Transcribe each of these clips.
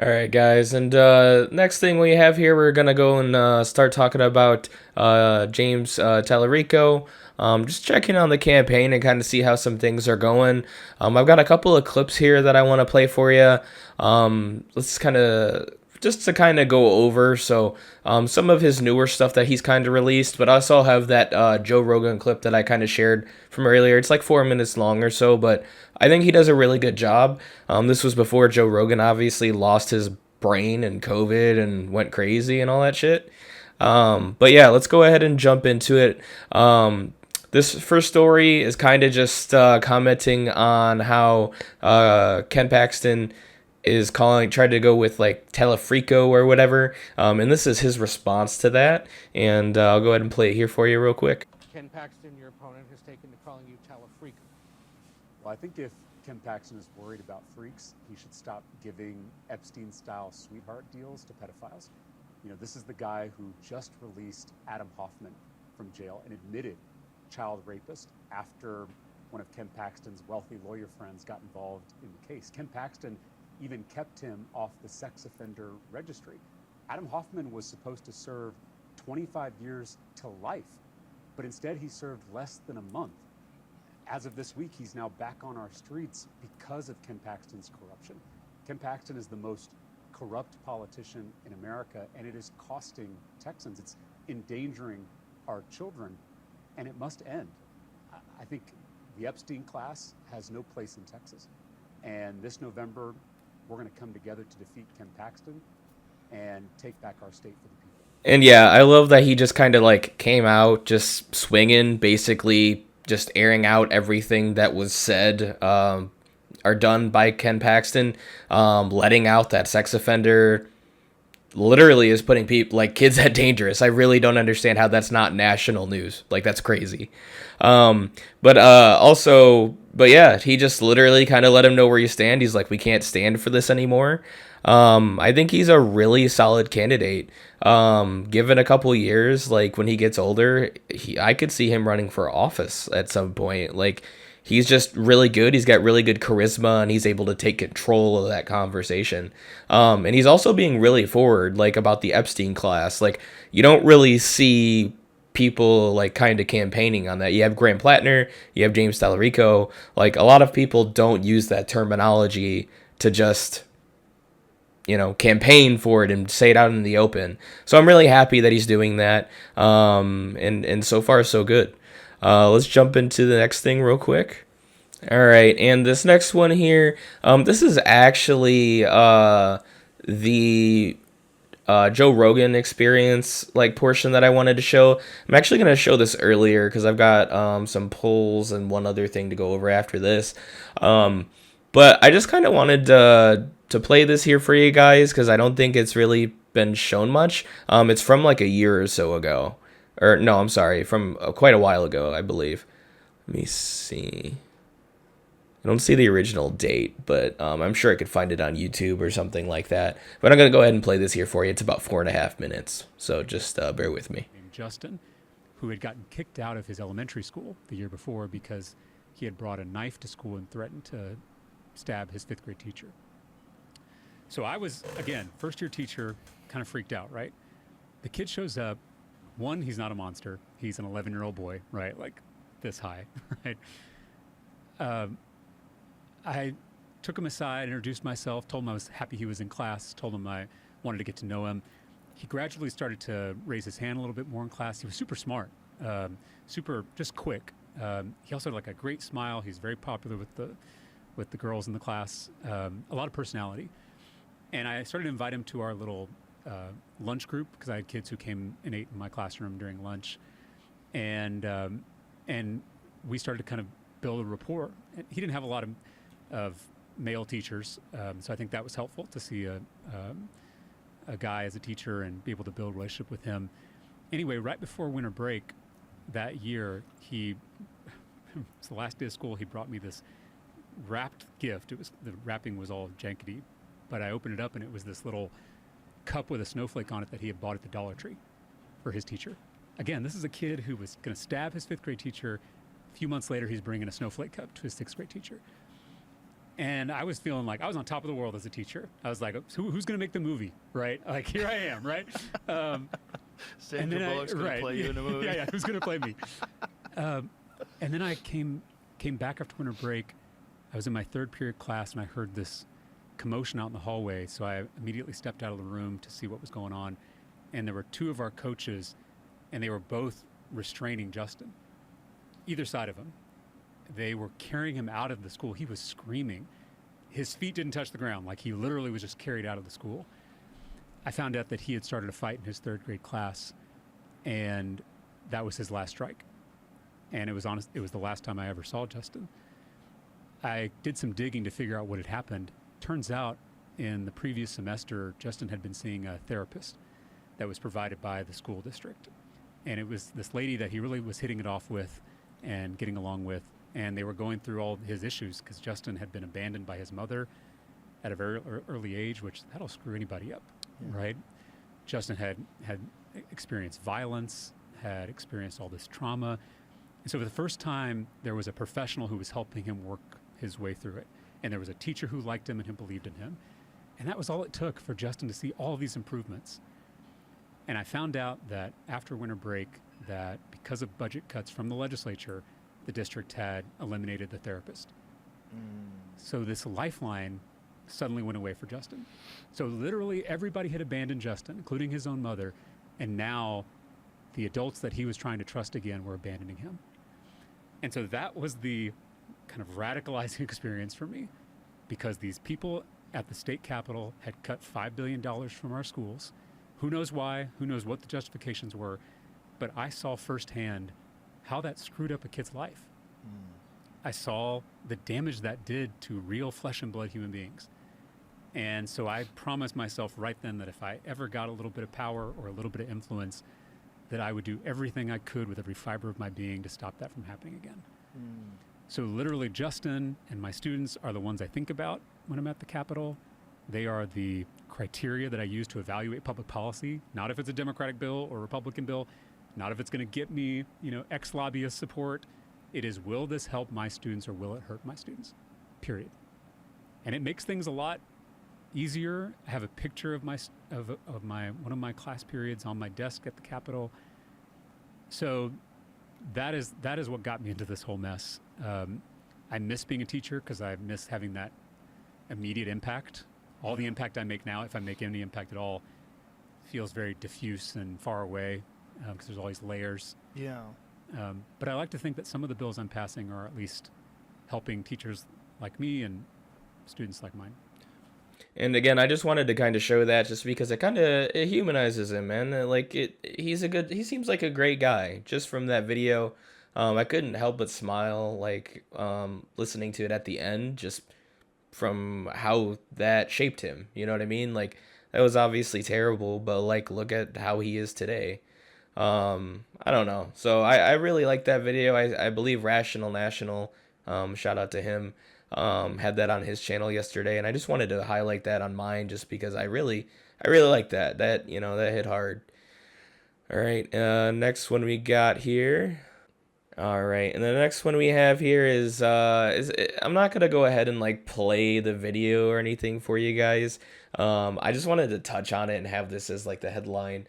All right, guys, and next thing we have here, we're gonna go and start talking about James Talarico. Just checking on the campaign and kind of see how some things are going. I've got a couple of clips here that I want to play for you. Let's kind of just to kind of go over some of his newer stuff that he's kind of released, but I also have that Joe Rogan clip that I kind of shared from earlier. It's like 4 minutes long or so, but I think he does a really good job. This was before Joe Rogan obviously lost his brain and COVID and went crazy and all that shit. But yeah, let's go ahead and jump into it. This first story is kind of just commenting on how Ken Paxton is tried to go with like Telefrico or whatever. And this is his response to that. And I'll go ahead and play it here for you real quick. Ken Paxton, your opponent, has taken to calling you Talarico. Well, I think if Ken Paxton is worried about freaks, he should stop giving Epstein-style sweetheart deals to pedophiles. This is the guy who just released Adam Hoffman from jail and admitted child rapist after one of Ken Paxton's wealthy lawyer friends got involved in the case. Ken Paxton even kept him off the sex offender registry. Adam Hoffman was supposed to serve 25 years to life, but instead he served less than a month. As of this week, he's now back on our streets because of Ken Paxton's corruption. Ken Paxton is the most corrupt politician in America, and it is costing Texans. It's endangering our children, and it must end. I think the Epstein class has no place in Texas. And this November, we're going to come together to defeat Ken Paxton and take back our state for the people. And yeah, I love that he just kind of like came out just swinging, basically just airing out everything that was said or done by Ken Paxton, letting out that sex offender literally is putting people like kids at dangerous. I really don't understand how that's not national news. Like that's crazy. But yeah, he just literally kind of let him know where you stand. He's like, we can't stand for this anymore. I think he's a really solid candidate. Given a couple years, like when he gets older, I could see him running for office at some point. Like he's just really good. He's got really good charisma and he's able to take control of that conversation. And he's also being really forward, like about the Epstein class. Like you don't really see people like kind of campaigning on that. You have Graham Plattner, you have James Talarico. Like a lot of people don't use that terminology to just campaign for it and say it out in the open. So I'm really happy that he's doing that. And so far so good. Let's jump into the next thing real quick. All right, and this next one here, this is actually the Joe Rogan experience like portion that I wanted to show. I'm actually gonna show this earlier because I've got some polls and one other thing to go over after this. But I just kind of wanted to play this here for you guys because I don't think it's really been shown much. It's from like a year or so ago. Or no, I'm sorry, from quite a while ago, I believe. Let me see. I don't see the original date, but I'm sure I could find it on YouTube or something like that. But I'm going to go ahead and play this here for you. It's about 4.5 minutes, so just bear with me. Named Justin, who had gotten kicked out of his elementary school the year before because he had brought a knife to school and threatened to stab his fifth grade teacher. So I was, again, first-year teacher, kind of freaked out, right? The kid shows up. One, he's not a monster. He's an 11-year-old boy, right? Like this high, right? I took him aside, introduced myself, told him I was happy he was in class, told him I wanted to get to know him. He gradually started to raise his hand a little bit more in class. He was super smart, super just quick. He also had like a great smile. He's very popular with the girls in the class, a lot of personality. And I started to invite him to our little lunch group because I had kids who came and ate in my classroom during lunch. And we started to kind of build a rapport. He didn't have a lot of male teachers, so I think that was helpful to see a guy as a teacher and be able to build a relationship with him. Anyway, right before winter break that year, it's the last day of school, he brought me this wrapped gift. The wrapping was all jankety, but I opened it up and it was this little cup with a snowflake on it that he had bought at the Dollar Tree for his teacher. Again, this is a kid who was going to stab his fifth grade teacher. A few months later, he's bringing a snowflake cup to his sixth grade teacher. And I was feeling like I was on top of the world as a teacher. I was like, who's going to make the movie, right? Like, here I am, right? Sandra Bullock's going to play you in a movie. Yeah, who's going to play me? And then I came back after winter break. I was in my third period class, and I heard this commotion out in the hallway. So I immediately stepped out of the room to see what was going on. And there were two of our coaches, and they were both restraining Justin, either side of him. They were carrying him out of the school. He was screaming. His feet didn't touch the ground. Like, he literally was just carried out of the school. I found out that he had started a fight in his third grade class, and that was his last strike. And it was the last time I ever saw Justin. I did some digging to figure out what had happened. Turns out, in the previous semester, Justin had been seeing a therapist that was provided by the school district. And it was this lady that he really was hitting it off with and getting along with. And they were going through all his issues because Justin had been abandoned by his mother at a very early age, which that'll screw anybody up, right? Justin had experienced violence, had experienced all this trauma. And so for the first time, there was a professional who was helping him work his way through it. And there was a teacher who liked him and who believed in him. And that was all it took for Justin to see all of these improvements. And I found out that after winter break, that because of budget cuts from the legislature, the district had eliminated the therapist. So this lifeline suddenly went away for Justin. So literally everybody had abandoned Justin, including his own mother, and now the adults that he was trying to trust again were abandoning him. And so that was the kind of radicalizing experience for me, because these people at the state capitol had cut $5 billion from our schools. Who knows why? Who knows what the justifications were? But I saw firsthand how that screwed up a kid's life. I saw the damage that did to real flesh and blood human beings. And so I promised myself right then that if I ever got a little bit of power or a little bit of influence, that I would do everything I could with every fiber of my being to stop that from happening again. So literally Justin and my students are the ones I think about when I'm at the Capitol. They are the criteria that I use to evaluate public policy, not if it's a Democratic bill or a Republican bill, not if it's going to get me, ex-lobbyist support. It is, will this help my students or will it hurt my students? Period. And it makes things a lot easier. I have a picture of one of my class periods on my desk at the Capitol. So that is what got me into this whole mess. I miss being a teacher because I miss having that immediate impact. All the impact I make now, if I make any impact at all, feels very diffuse and far away because there's all these layers. Yeah. But I like to think that some of the bills I'm passing are at least helping teachers like me and students like mine. And again, I just wanted to kind of show that just because it humanizes him, man. Like he seems like a great guy just from that video. I couldn't help but smile, like listening to it at the end, just from how that shaped him. You know what I mean? Like that was obviously terrible, but like look at how he is today. I don't know. So I really like that video. I believe Rational National, shout out to him, had that on his channel yesterday, and I just wanted to highlight that on mine just because I really like that. That hit hard. All right, next one we got here. All right, and the next one we have here is I'm not gonna go ahead and like play the video or anything for you guys. I just wanted to touch on it and have this as like the headline.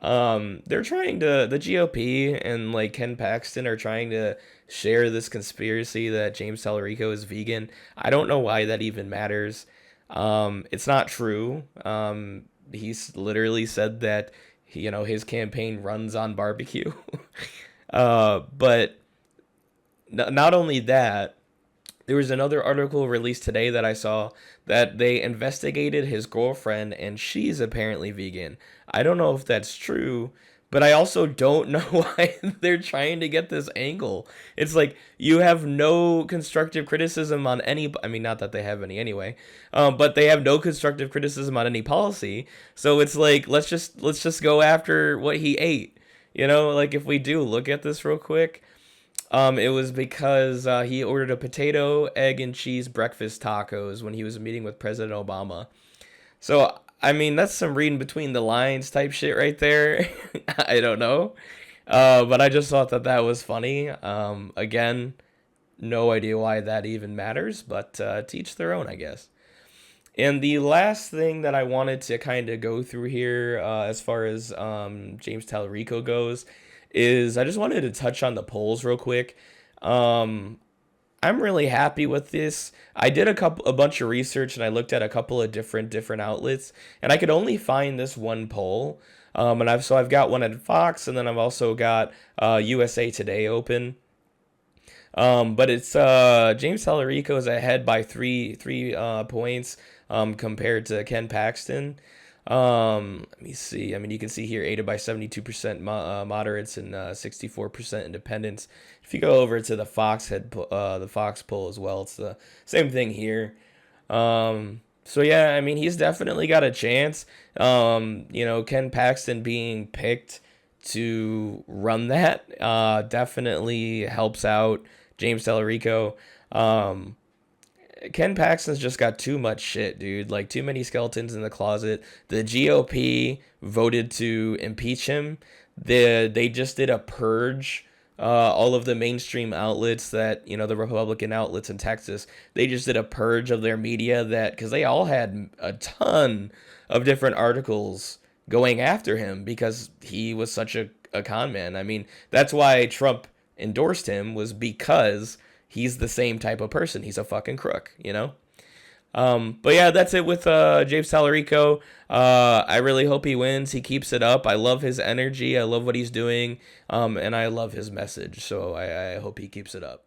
They're trying to, the GOP and like Ken Paxton are trying to share this conspiracy that James Talarico is vegan. I don't know why that even matters. It's not true. He's literally said that his campaign runs on barbecue. But not only that, there was another article released today that I saw that they investigated his girlfriend and she's apparently vegan. I don't know if that's true, but I also don't know why they're trying to get this angle. It's like you have no constructive criticism on any, I mean, not that they have any anyway, but they have no constructive criticism on any policy. So it's like, let's just go after what he ate. Like if we do look at this real quick, it was because he ordered a potato, egg, and cheese breakfast tacos when he was meeting with President Obama. So, I mean, that's some reading between the lines type shit right there. I don't know. But I just thought that was funny. Again, no idea why that even matters, but teach their own, I guess. And the last thing that I wanted to kind of go through here, as far as James Talarico goes, is I just wanted to touch on the polls real quick. Um, I'm really happy with this. I did a bunch of research and I looked at a couple of different outlets, and I could only find this one poll. And I've got one at Fox, and then I've also got USA Today open. But it's James Talarico is ahead by three points compared to Ken Paxton. Let me see. I mean, you can see here aided by 72% moderates and 64% independents. If you go over to the Fox poll as well, it's the same thing here. So yeah, I mean, he's definitely got a chance. Ken Paxton being picked to run that definitely helps out James Talarico. Ken Paxton's just got too much shit, dude. Like, too many skeletons in the closet. The GOP voted to impeach him. They just did a purge. All of the mainstream outlets the Republican outlets in Texas, they just did a purge of their media because they all had a ton of different articles going after him because he was such a con man. I mean, that's why Trump endorsed him, was because he's the same type of person. He's a fucking crook, you know? But yeah, that's it with James Talarico. I really hope he wins. He keeps it up. I love his energy. I love what he's doing. And I love his message. So I hope he keeps it up.